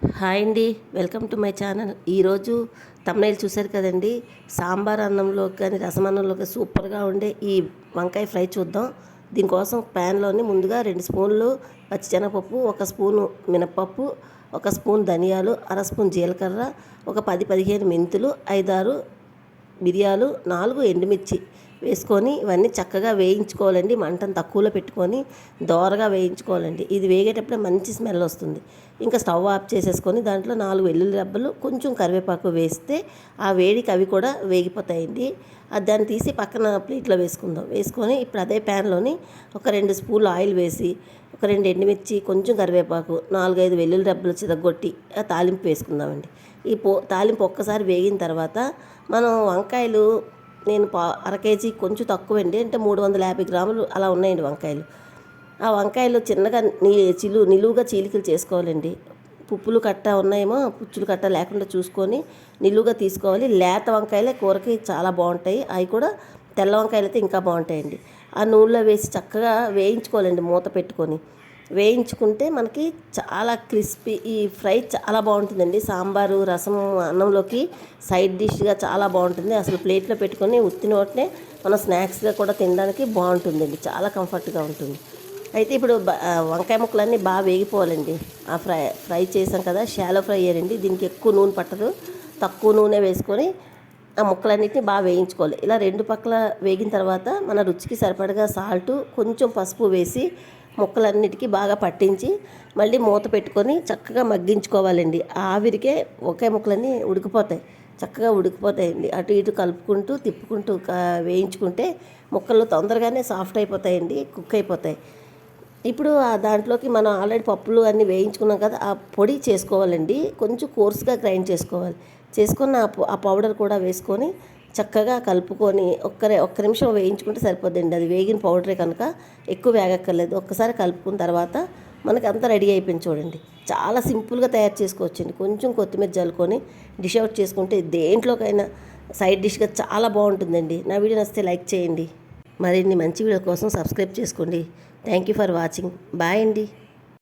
Hi అండి, welcome to my channel. ఈరోజు thumbnail చూశారు కదండి. సాంబార్ అన్నంలో కానీ రసం అన్నంలో సూపర్గా ఉండే ఈ వంకాయ ఫ్రై చూద్దాం. దీనికోసం ప్యాన్లోని ముందుగా 2 స్పూన్లు పచ్చిశనగపప్పు, 1 స్పూను మినపప్పు, 1 స్పూన్ ధనియాలు, అర స్పూన్ జీలకర్ర, ఒక 10-15 మెంతులు, 5-6 మిరియాలు, 4 ఎండుమిర్చి వేసుకొని ఇవన్నీ చక్కగా వేయించుకోవాలండి. మంటను తక్కువలో పెట్టుకొని దోరగా వేయించుకోవాలండి. ఇది వేగేటప్పుడే మంచి స్మెల్ వస్తుంది. ఇంకా స్టవ్ ఆఫ్ చేసేసుకొని దాంట్లో 4 వెల్లుల్లి రెబ్బలు, కొంచెం కరివేపాకు వేస్తే ఆ వేడికి అవి కూడా వేగిపోతాయండి. దాన్ని తీసి పక్కన ప్లేట్లో వేసుకుందాం. వేసుకొని ఇప్పుడు అదే ప్యాన్లోని ఒక 2 స్పూన్లు ఆయిల్ వేసి, ఒక 2 ఎండుమిర్చి, కొంచెం కరివేపాకు, 4-5 వెల్లుల్లి రెబ్బలు చితగొట్టి తాలింపు వేసుకుందామండి. తాలింపు ఒక్కసారి వేగిన తర్వాత మనం వంకాయలు, నేను అర కేజీ కొంచెం తక్కువండి, అంటే 350 గ్రాములు అలా ఉన్నాయండి వంకాయలు. ఆ వంకాయలు చిన్నగా నిలువుగా చీలికలు చేసుకోవాలండి. పుప్పులు కట్ట ఉన్నాయేమో, పుచ్చులు కట్ట లేకుండా చూసుకొని నిలువుగా తీసుకోవాలి. లేత వంకాయలే కూరకి చాలా బాగుంటాయి. అవి కూడా తెల్ల వంకాయలు అయితే ఇంకా బాగుంటాయండి. ఆ నూనెలో వేసి చక్కగా వేయించుకోవాలండి మూత పెట్టుకొని. వేయించుకుంటే మనకి చాలా క్రిస్పీ, ఈ ఫ్రై చాలా బాగుంటుందండి. సాంబారు, రసం, అన్నంలోకి సైడ్ డిష్గా చాలా బాగుంటుంది. అసలు ప్లేట్లో పెట్టుకొని ఉత్తిన వాటినే మనం స్నాక్స్గా కూడా తినడానికి బాగుంటుందండి. చాలా కంఫర్ట్గా ఉంటుంది. అయితే ఇప్పుడు వంకాయ ముక్కలన్నీ బాగా వేగిపోవాలండి. ఆ ఫ్రై చేసాం కదా, షాలో ఫ్రై అయ్యారండి. దీనికి ఎక్కువ నూనె పట్టదు, తక్కువ నూనె వేసుకొని ఆ ముక్కలన్నిటిని బాగా వేయించుకోవాలి. ఇలా 2 పక్కల వేగిన తర్వాత మన రుచికి సరిపడగా సాల్టు, కొంచెం పసుపు వేసి ముక్కలన్నిటికీ బాగా పట్టించి మళ్ళీ మూత పెట్టుకొని చక్కగా మగ్గించుకోవాలండి. ఆవిరికే ఒకే ముక్కలన్నీ ఉడికిపోతాయి, చక్కగా ఉడికిపోతాయండి. అటు ఇటు కలుపుకుంటూ తిప్పుకుంటూ వేయించుకుంటే ముక్కలు తొందరగానే సాఫ్ట్ అయిపోతాయండి, కుక్ అయిపోతాయి. ఇప్పుడు దాంట్లోకి మనం ఆల్రెడీ పప్పులు అన్నీ వేయించుకున్నాం కదా, ఆ పొడి చేసుకోవాలండి. కొంచెం కోర్స్గా గ్రైండ్ చేసుకోవాలి. చేసుకున్న ఆ పౌడర్ కూడా వేసుకొని చక్కగా కలుపుకొని ఒక్క నిమిషం వేయించుకుంటే సరిపోద్దండి. అది వేగిన పౌడరే కనుక ఎక్కువ వేగక్కర్లేదు. ఒక్కసారి కలుపుకున్న తర్వాత మనకి అంతా రెడీ అయిపోయింది చూడండి. చాలా సింపుల్గా తయారు చేసుకోవచ్చండి. కొంచెం కొత్తిమీర జల్లుకొని డిష్ అవుట్ చేసుకుంటే దేంట్లోకైనా సైడ్ డిష్గా చాలా బాగుంటుందండి. నా వీడియో నచ్చితే లైక్ చేయండి. మరిన్ని మంచి వీడియో కోసం సబ్స్క్రైబ్ చేసుకోండి. Thank you for watching. Bye అండి.